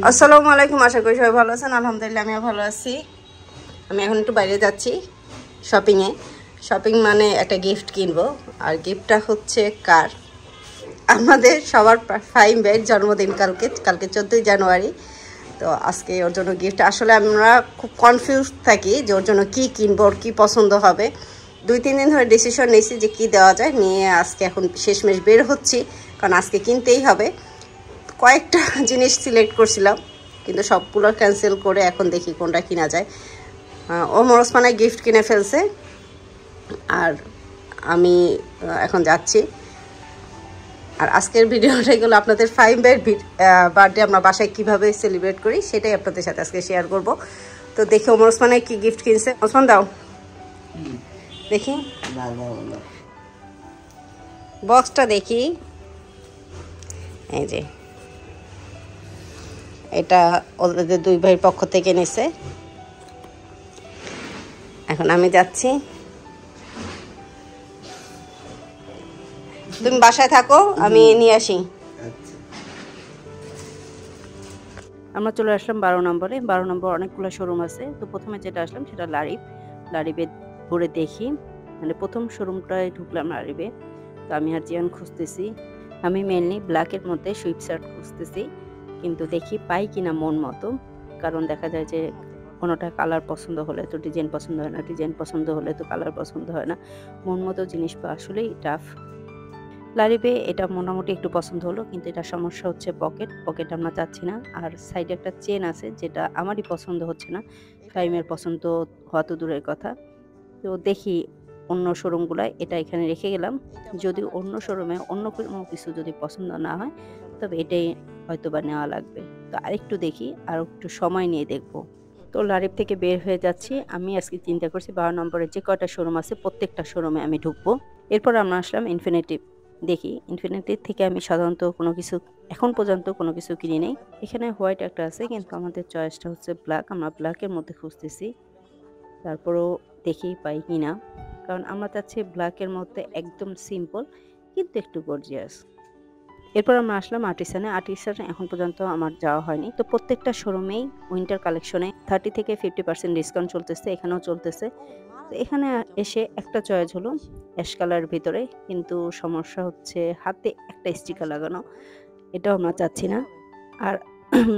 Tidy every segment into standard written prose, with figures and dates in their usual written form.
আসসালামু আলাইকুম, আশা করি সবাই ভালো আছেন। আলহামদুলিল্লাহ আমিও ভালো আছি। আমি এখন একটু বাইরে যাচ্ছি শপিংয়ে। শপিং মানে একটা গিফট কিনবো, আর গিফটটা হচ্ছে কার, আমাদের সবার ফাইম ভাইয়ের জন্মদিন কালকে 14ই জানুয়ারি। তো আজকে ওর জন্য গিফট, আসলে আমরা খুব কনফিউজ থাকি যে ওর জন্য কী কিনবো, ওর কী পছন্দ হবে। 2-3 দিন ধরে ডিসিশন নিয়েছি যে কী দেওয়া যায়, নিয়ে আজকে এখন শেষমেশ বের হচ্ছি, কারণ আজকে কিনতেই হবে। কয়েকটা জিনিস সিলেক্ট করছিলাম, কিন্তু সবগুলো ক্যান্সেল করে এখন দেখি কোনটা কিনা যায়। ওমর ওসমানে গিফট কিনে ফেলছে, আর আমি এখন যাচ্ছি। আর আজকের ভিডিওটা এগুলো আপনাদের ফাইম ভাইয়ের বার্থডে আমরা বাসায় কীভাবে সেলিব্রেট করি সেটাই আপনাদের সাথে আজকে শেয়ার করব। তো দেখি ওমর ওসমানে কী গিফট কিনছে। ওসমান দাও দেখি, বক্সটা দেখি। এই যে এটা ওদের 2 ভাইয়ের পক্ষ থেকে নিছে। এখন আমি যাচ্ছি, তুমি বাসায় থাকো, আমি নিয়ে আসি। আমরা চলে আসলাম 12 নম্বরে। 12 নম্বর অনেকগুলো শোরুম আছে। তো প্রথমে যেটা আসলাম সেটা লারিবে ঘুরে দেখি, মানে প্রথম শোরুমটায় ঢুকলাম লারিবে। তো আমি আর জিয়ান খুঁজতেছি, আমি মেনলি ব্ল্যাকের মধ্যে সুইপ শার্ট খুঁজতেছি, কিন্তু দেখি পাই কিনা মন মতো। কারণ দেখা যায় যে কোনোটা কালার পছন্দ হলে তো ডিজাইন পছন্দ হয় না, ডিজাইন পছন্দ হলে তো কালার পছন্দ হয় না, মন মতো জিনিস পাওয়া আসলেই টাফ। লারিবে এটা মোটামুটি একটু পছন্দ হলো, কিন্তু এটা সমস্যা হচ্ছে পকেট আমরা চাচ্ছি না। আর সাইডে একটা চেন আছে যেটা আমারই পছন্দ হচ্ছে না, ফাইমের পছন্দ হওয়া তো দূরের কথা। তো দেখি অন্য শোরুমগুলায়, এটা এখানে রেখে গেলাম। যদি অন্য শোরুমে অন্য কোনো কিছু যদি পছন্দ না হয় তবে এটাই হয়তো বা নেওয়া লাগবে। তো আরেকটু দেখি, আর একটু সময় নিয়ে দেখবো। তো লারিব থেকে বের হয়ে যাচ্ছি। আমি আজকে চিন্তা করছি 12 নম্বরে যে কয়টা শোরুম আছে প্রত্যেকটা শোরুমে আমি ঢুকবো। এরপর আমরা আসলাম ইনফিনিটি। দেখি ইনফিনিটির থেকে আমি সাধারণত কোনো কিছু এখন পর্যন্ত কোনো কিছু কিনি নেই। এখানে হোয়াইট একটা আছে, কিন্তু আমাদের চয়েসটা হচ্ছে ব্ল্যাক, আমরা ব্ল্যাকের মধ্যে খুঁজতেছি। তারপরেও দেখি পাই কিনা, কারণ আমরা চাচ্ছি ব্ল্যাকের মধ্যে একদম সিম্পল কিন্তু একটু গর্জিয়াস। এরপর আমরা আসলাম আর্টিসানে এখন পর্যন্ত আমার যাওয়া হয়নি। তো প্রত্যেকটা শোরুমেই উইন্টার কালেকশনে 30 থেকে 50% ডিসকাউন্ট চলতেছে, এখানেও চলতেছে। তো এখানে এসে একটা চয়েস হলো অ্যাশ কালারের ভিতরে, কিন্তু সমস্যা হচ্ছে হাতে একটা স্টিকার লাগানো, এটাও আমরা চাচ্ছি না। আর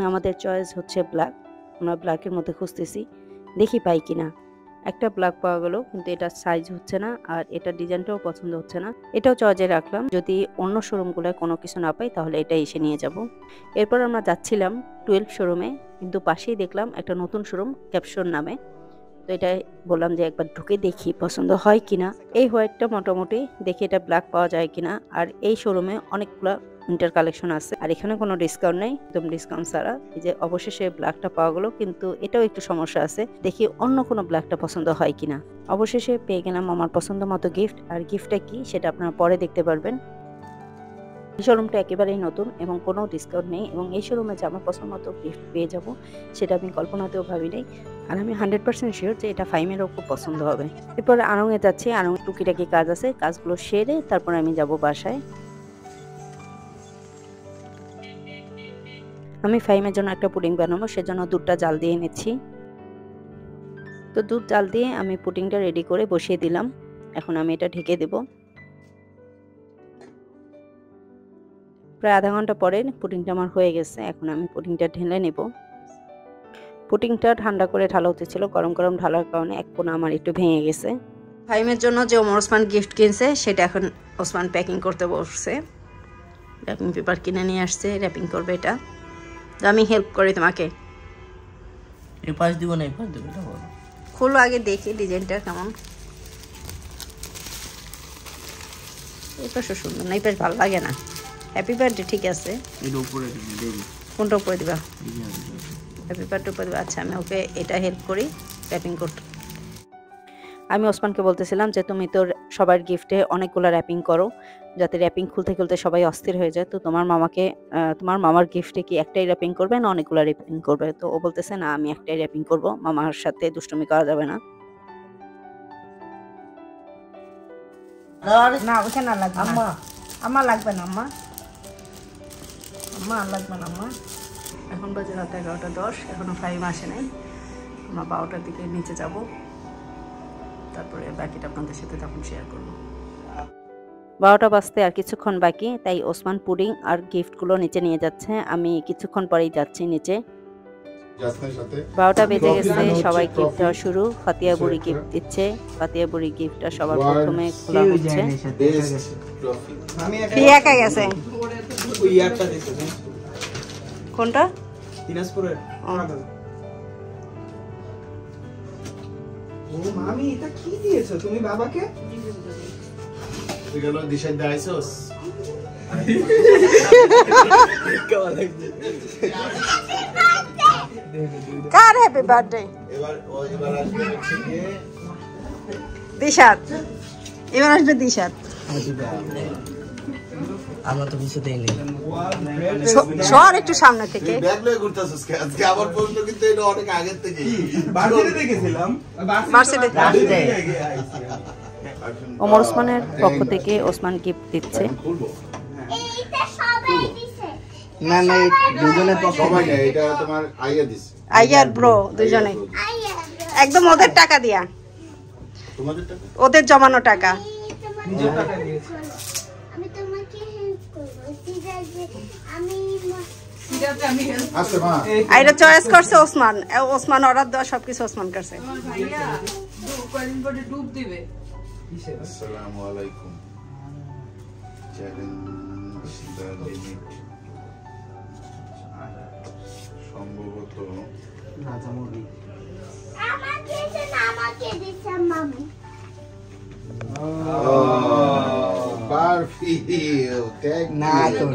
আমাদের চয়েস হচ্ছে ব্ল্যাক, আমরা ব্ল্যাকের মধ্যে খুঁজতেছি, দেখি পাই কিনা। একটা ব্ল্যাক পাওয়া গেল, কিন্তু এটা সাইজ হচ্ছে না, আর এটা ডিজাইনটাও পছন্দ হচ্ছে না, এটাও চয়েজে রাখলাম। যদি অন্য শোরুমগুলোয় কোনো কিছু না পাই তাহলে এটা এসে নিয়ে যাব। এরপর আমরা যাচ্ছিলাম 12 শোরুমে, কিন্তু পাশেই দেখলাম একটা নতুন শোরুম ক্যাপশন নামে। তো এটাই বললাম যে একবার ঢুকে দেখি পছন্দ হয় কিনা। এই হোয়াইটটা মোটামুটি দেখি এটা ব্ল্যাক পাওয়া যায় কিনা। আর এই শোরুমে অনেকগুলো উইন্টার কালেকশন আছে, আর এখানে কোনো ডিসকাউন্ট নেই, একদম ডিসকাউন্ট ছাড়া। এই যে অবশেষে ব্ল্যাকটা পাওয়া গেল, কিন্তু এটাও একটু সমস্যা আছে, দেখি অন্য কোনো ব্ল্যাকটা পছন্দ হয় কিনা। অবশেষে পেয়ে গেলাম আমার পছন্দ মতো গিফট। আর গিফটটা কি সেটা আপনারা পরে দেখতে পারবেন। এই শোরুমটা একেবারেই নতুন এবং কোনো ডিসকাউন্ট নেই, এবং এই শোরুমে যে আমার পছন্দ মতো গিফট পেয়ে যাব সেটা আমি কল্পনাতেও ভাবি নাই। আর আমি 100% শিওর যে এটা ফাইমেরও খুব পছন্দ হবে। এরপরে আড়ংয়ে যাচ্ছি, আড়ং টুকিটাকি কাজ আছে, কাজগুলো সেরে তারপর আমি যাব বাসায়। আমি ফাইমের জন্য একটা পুডিং বানাবো, সেজন্য দুধটা জাল দিয়ে এনেছি। তো দুধ জাল দিয়ে আমি পুডিংটা রেডি করে বসিয়ে দিলাম। এখন আমি এটা ঢেকে দেব। প্রায় আধা ঘন্টা পরে পুডিংটা আমার হয়ে গেছে। এখন আমি পুডিংটা ঢেলে নেব। পুডিংটা ঠান্ডা করে ঢালা উচিত ছিল, গরম গরম ঢালার কারণে এক কোণা আমার একটু ভেঙে গেছে। ফাইমের জন্য যে ওমর ওসমান গিফট কিনছে সেটা এখন ওসমান প্যাকিং করতে বসছে। র্যাপিং পেপার কিনে নিয়ে আসছে, র্যাপিং করবে এটা। তো আমি হেল্প করি তোমাকে। এই পাশ দিব না, এই পাশ দিব না, খোলো আগে দেখি ডিজাইনটা কেমন। এই পাশে সুন্দর না, এই পাশ ভালো লাগে না। হ্যাপি বার্থডে ঠিক আছে, কোনটা উপরে দিবা? হ্যাপি বার্থডে উপরে দিবা। আচ্ছা আমি ওকে এটা হেল্প করি র্যাপিং করতে। আমি ওসমানকে বলতেছিলাম যে তুমি তো সবার গিফটে অনেকগুলো র্যাপিং করো, যাতে র্যাপিং খুলতে খুলতে সবাই অস্থির হয়ে যায়। তো তোমার মামার গিফটে কি একটাই র্যাপিং করবে না অনেকগুলো র্যাপিং করবে? তো ও বলতেছে না, আমি একটাই র্যাপিং করব, মামার সাথে দুষ্টুমি করা যাবে না। না ওখানে লাগবে না, আমার লাগবে না, আম্মা আর লাগবে না। আম্মা এখন এখন বাজে রাত 11:10, এখনো ফাইম আসে নাই। আমরা 12টার দিকে নিচে যাব, তারপরে বাকিটা আপনাদের সাথে তখন শেয়ার করব। 12টা বাজতে আর কিছুক্ষণ বাকি, তাই ওসমান পুডিং আর গিফটগুলো নিচে নিয়ে যাচ্ছে। আমি কিছুক্ষণ পরেই যাচ্ছি নিচে। 12টা বেজে গেছে, সবাই গিফট দেওয়া শুরু। ফাতিয়া বুড়ি গিফট দিচ্ছে। ফাতিয়া বুড়ি গিফটটা সবার প্রথমে খোলা হচ্ছে। একা গেছে কোনটা? দিনাজপুরের। ও মামি, এটা কি দিয়েছো তুমি বাবাকে? তুই গেল দিশা দাইছস। কার হ্যাপি বার্থডে? এবার আসবে হচ্ছে গিয়ে দিশাত। এবার আসবে দিশাত। আমরা তো কিছু দেইনি। সর একটু সামনে থেকে। ব্যাগ লয়ে ঘুরতাছস আজকে আবার প্রশ্ন কিন্তু এটা অনেক আগে থেকে। বার্থডে দেখেছিলাম। বার্থডে ওমর ওমর ওসমানের পক্ষ থেকে ওসমান গিফট দিচ্ছে। এইটা সবাই দিছে। না না, দুজনের পক্ষ সবাই না, এটা তোমার আইয়া দিছে। আইয়ার ব্রো দুজনে আইয়া একদম ওদের টাকা দিয়া, তোমাদের টাকা? ওদের জমানো টাকা। নিজের টাকা দিয়েছে। আমি তোমাকে হেল্প করব। ঠিক আছে, আমি আচ্ছা মা, আইরা চয়েস করছে ওসমান। ওসমান অর্ডার দেওয়া সবকিছু ওসমান করছে। আসসালামু আলাইকুম। Challenge the limit. সম্ভবত আমাকে দিছে মামি। বারফি ট্যাগ না তো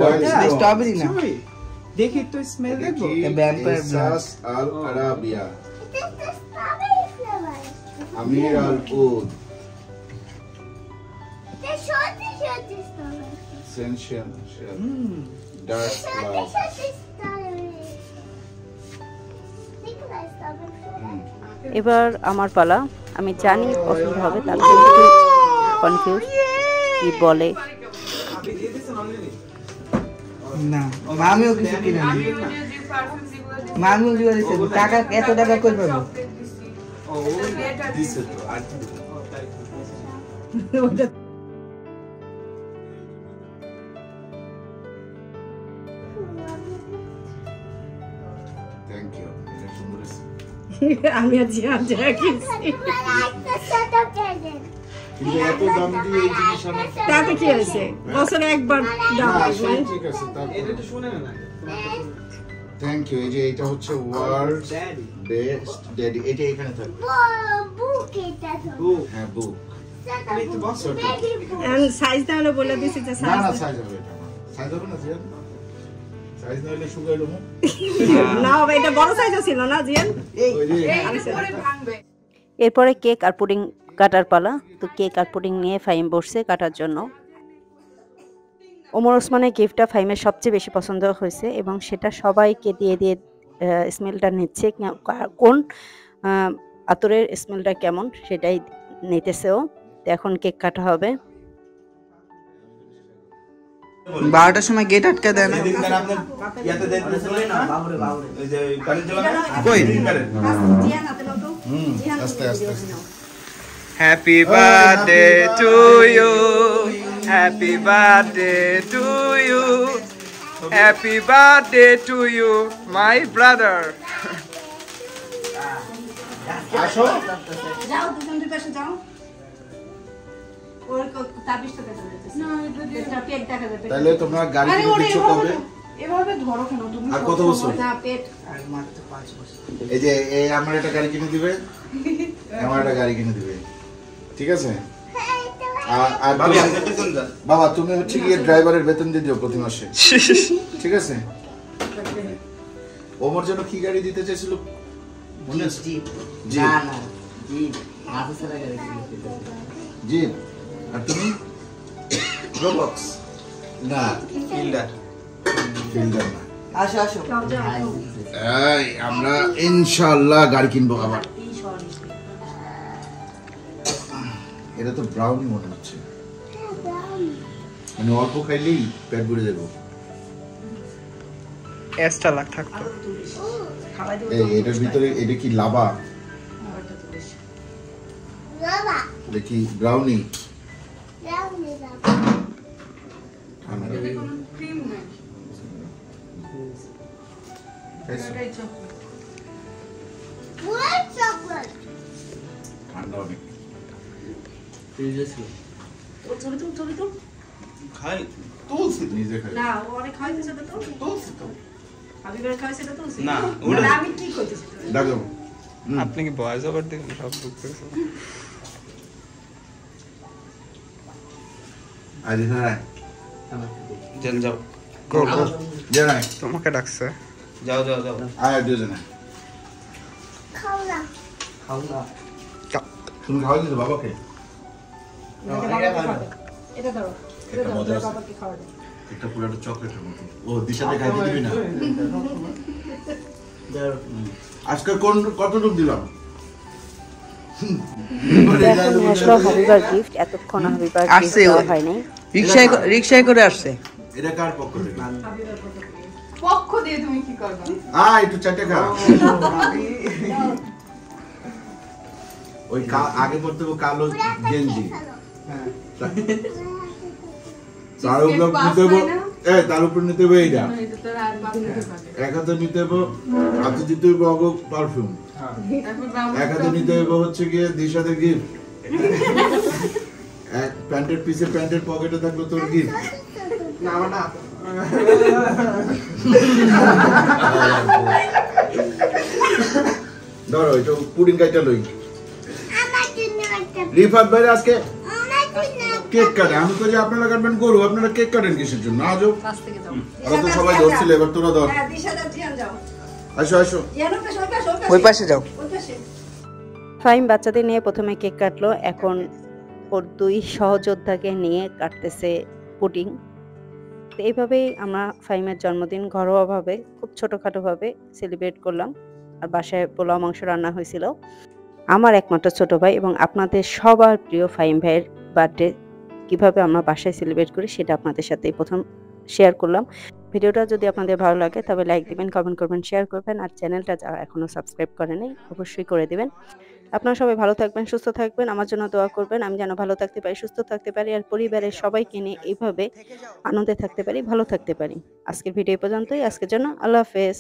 Welcome. স্ট্রবেরি না, সরি, দেখি তো স্মেল দেখবো। vampire blood. Asus Al Arabiya এটা তো স্ট্রবেরি ফ্লেভার। আমির আল উদ এটা সত্যি সত্যি স্ট্রবেরি। সেনশন ডার্ক সত্যি ক্লাউড। সত্যি স্ট্রবেরি। দেখো স্ট্রবেরি ফ্লেভার। এবার আমার পালা। আমি জানি পছন্দ হবে, তারপরে একটু কনফিউজ কি বলে। আপনি দিয়ে দিয়েছেন অলরেডি? না মামিও কিছু কিনে নি, মামিও দিয়ে দিছে টাকা। এত টাকা কই পাবো? ও দিছে তো আর কি? থ্যাংক ইউ, এটা সুন্দর আছে। আমি আজ যা কিনছি একটা ছোট প্রেজেন্ট। কিন্তু এত দাম দিয়ে এই জিনিস আনা তাতে কি হয়েছে? বছরে একবার দাম না, আসবে। আসলে ঠিক আছে। এটা একটু শুনে না। Thank you. এই যে এটা হচ্ছে ওয়ার্ল্ড ড্যাডি। Best daddy. এটা এখানে থাকবে। বুক এটা তো। ও হ্যাঁ বুক। এই তো বক্স। বেবি বুক। এখন সাইজ তাহলে বলে দিছি যে না সাইজ না, সাইজ হবে এটা না। সাইজ হবে না জিয়ান? সাইজ না হলে শুকাইলো মুখ। না হবে, এটা বড় সাইজ ছিল না জিয়ান। ওই যে এরপরে কেক আর পুডিং কাটার পালা। তো কেক আর পুডিং নিয়ে ফাইম বসছে কাটার জন্য। ওমর ওসমানের গিফটটা ফাইমের সবচেয়ে বেশি পছন্দ হয়েছে এবং সেটা সবাইকে দিয়ে দিয়ে স্মেলটা নিচ্ছে। কোন আতরের স্মেলটা কেমন সেটাই নিতেছেও। তো এখন কেক কাটা হবে। 12টার সময় গেট আটকে দেয় না কই? আস্তে আস্তে happy birthday to you, happy birthday to you, happy birthday to you my brother. আসো। যাও দুজন দুই পাশে যাও। ওর তাবিজটা দেখা যাচ্ছে না, এটা পেট দেখা যাচ্ছে। তাহলে তোমরা গাড়ি কিনে দিচ্ছ কবে? এভাবে ধরো কেন তুমি? আর কত বছর? না পেট। আর মাত্র 5 বছর। এই যে এই আমার একটা গাড়ি কিনে দিবে, আমার একটা গাড়ি কিনে দিবে, ঠিক আছে? আর বাবা তুমি হচ্ছে গিয়ে ড্রাইভারের বেতন দিয়ে দিও প্রতি মাসে, ঠিক আছে? ওমর জন্য কি গাড়ি দিতে চাইছিল? জিপ। জি। না না, জিপ মাথা ছাড়া গাড়ি কিনতে চাই। জি। আর তুমি? রোবক্স না, ফিল্ডার না। আসো আসো। এই আমরা ইনশাআল্লাহ গাড়ি কিনবো আবার। এটা তো ব্রাউনি মনে হচ্ছে, মানে অল্প খাইলেই পেট ভরে যাবো। এক্সট্রা লাখ থাকতো। এই এটার ভিতরে এটা কি লাভা বাবা দেখি ব্রাউনি দাও নি দাও পুরো চকলেট ঠান্ডা অনেক নিজে খাই দেখো আপনি কি ভয়েস ওভার দেখেন সব ঢুকতেছে? আজ হ্যাঁ যান যাও জানাই তোমাকে ডাকছে। যাও যাও যাও আয় দুজনে খাও না তুমি খাওয়াই দিছো বাবাকে একটা মজা আছে একটা পুরো একটা চকলেটের মতো ও দিশাতে খাইতে দিবি না আজকে কতটুকু দিলাম এখন নিয়ে আসলো হাবিবার গিফট। এতক্ষণ হাবিবার গিফট আসছে দেওয়া হয় নাই। রিক্সায় করে আসছে। এটা কার পক্ষ থেকে পক্ষ দিয়ে তুমি কি করবে? একটু চারটে খা ওই আগে পড়তে কালো গেঞ্জি তার উপর নিতে হবে তার উপর নিতে হবে এইটা এটা তো রাত বাকি এক হাতে নিতে হবে হাতে দিতে হবে অগো পারফিউম এক হাতে নিতে হবে হচ্ছে গিয়ে দিশাতে গিফট এক প্যান্টের পিছে প্যান্টের পকেটে থাকলো তোর গিফট ধরো এটা পুডিং কাইটা লই আমার জন্য একটা রিফাত ভাই আজকে আমার জন্য কেক কাটে আমি তো যে আপনারা কাটবেন গরু আপনারা কেক কাটেন কিসের জন্য আজও কাছ থেকে যাও। ওরা তো সবাই ধরছিল এবার তোরা ধর হ্যাঁ দিশাটা জিয়ান যাও। আসো আসো ইয়ানো পাশে ওই পাশে ওই পাশে যাও। ওই পাশে। ফাইম বাচ্চাদের নিয়ে প্রথমে কেক কাটলো। এখন ওর 2 সহযোদ্ধাকে নিয়ে কাটতেছে পুডিং। তো এইভাবেই আমরা ফাইমের জন্মদিন ঘরোয়াভাবে খুব ছোটোখাটোভাবে সেলিব্রেট করলাম। আর বাসায় পোলাও মাংস রান্না হয়েছিল। আমার একমাত্র ছোট ভাই এবং আপনাদের সবার প্রিয় ফাইম ভাইয়ের বার্থডে কিভাবে আমরা বাসায় সেলিব্রেট করি সেটা আপনাদের সাথে প্রথম শেয়ার করলাম। ভিডিওটা যদি আপনাদের ভালো লাগে তবে লাইক দিবেন, কমেন্ট করবেন, শেয়ার করবেন। আর চ্যানেলটা যারা এখনও সাবস্ক্রাইব করেনি অবশ্যই করে দিবেন। আপনারা সবাই ভালো থাকবেন, সুস্থ থাকবেন, আমার জন্য দোয়া করবেন। আমি যেন ভালো থাকতে পারি, সুস্থ থাকতে পারি আর পরিবারের সবাইকে নিয়ে এইভাবে আনন্দে থাকতে পারি, ভালো থাকতে পারি। আজকের ভিডিও পর্যন্তই। আজকের জন্য আল্লাহ হাফেজ।